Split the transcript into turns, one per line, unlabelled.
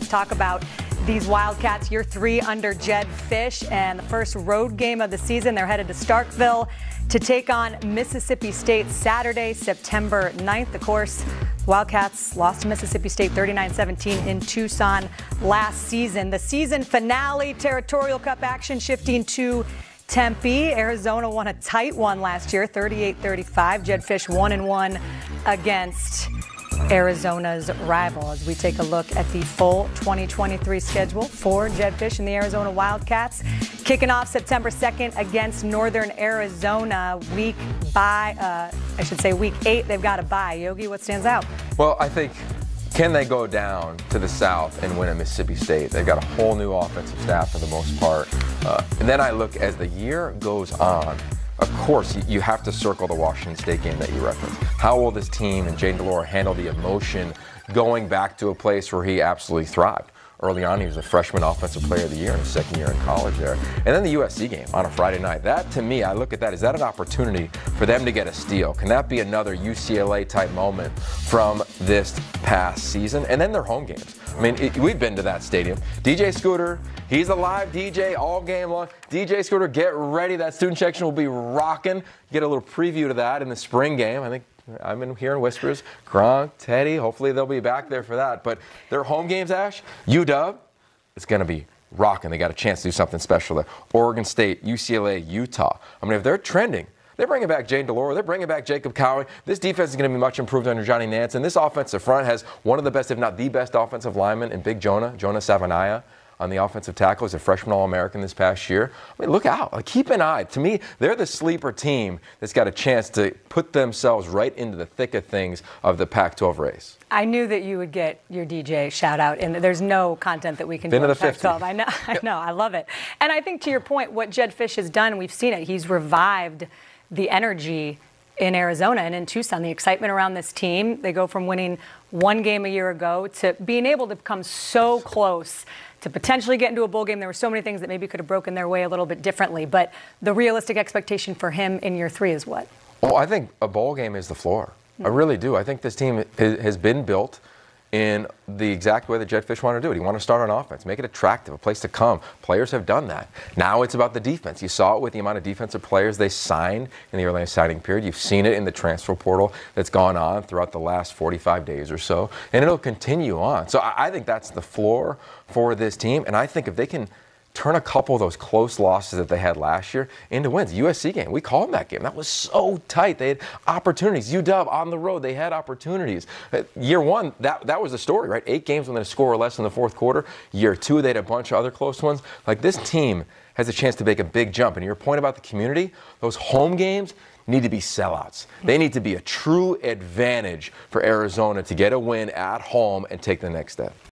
talk about these Wildcats, year 3 under Jedd Fisch, and the first road game of the season. They're headed to Starkville to take on Mississippi State Saturday, September 9th. Of course, Wildcats lost to Mississippi State 39-17 in Tucson last season. The season finale, Territorial Cup action shifting to Tempe. Arizona won a tight one last year, 38-35. Jedd Fisch 1-1 against Arizona's rival. As we take a look at the full 2023 schedule for Jedd Fisch and the Arizona Wildcats, kicking off September 2nd against Northern Arizona. Week 8, they've got a bye. Yogi, what stands out?
Well, I think, can they go down to the South and win at Mississippi State? They've got a whole new offensive staff for the most part. And then I look, as the year goes on, of course, you have to circle the Washington State game that you referenced. How will this team and Jayden de Laura handle the emotion going back to a place where he absolutely thrived? Early on, he was a freshman offensive player of the year in his second year in college there. And then the USC game on a Friday night. That, to me, I look at that, is that an opportunity for them to get a steal? Can that be another UCLA-type moment from this past season? And then their home games. I mean, we've been to that stadium. DJ Scooter, he's a live DJ all game long. DJ Scooter, get ready. That student section will be rocking. Get a little preview to that in the spring game. I think I've been hearing whispers. Gronk, Teddy, hopefully they'll be back there for that. But their home games, Ash, UW, it's going to be rocking. They got a chance to do something special there. Oregon State, UCLA, Utah. I mean, if they're trending, they're bringing back Jayden de Laura. They're bringing back Jacob Cowing. This defense is going to be much improved under Johnny Nance. And this offensive front has one of the best, if not the best, offensive linemen in Big Jonah Savanaya on the offensive tackle. He's a freshman All-American this past year. I mean, look out. Like, keep an eye. To me, they're the sleeper team that's got a chance to put themselves right into the thick of things of the Pac-12 race.
I knew that you would get your DJ shout out, and there's no content that we can
Been
do
to
on
the 50.
Pac-12. I know, I love it. And I think, to your point, what Jedd Fisch has done, we've seen it. He's revived the energy in Arizona and in Tucson, the excitement around this team. They go from winning one game a year ago to being able to come so close to potentially get into a bowl game. There were so many things that maybe could have broken their way a little bit differently, but the realistic expectation for him in year 3 is what?
Well, I think a bowl game is the floor. I really do. I think this team has been built in the exact way that Jedd Fisch wanted to do it. He wanted to start on offense, make it attractive, a place to come. Players have done that. Now it's about the defense. You saw it with the amount of defensive players they signed in the early signing period. You've seen it in the transfer portal that's gone on throughout the last 45 days or so, and it'll continue on. So I think that's the floor for this team, and I think if they can turn a couple of those close losses that they had last year into wins. USC game, we called that game. That was so tight. They had opportunities. UW on the road, they had opportunities. Year 1, that was the story, right? 8 games when they score less in the fourth quarter. Year 2, they had a bunch of other close ones. Like, this team has a chance to make a big jump. And your point about the community, those home games need to be sellouts. They need to be a true advantage for Arizona to get a win at home and take the next step.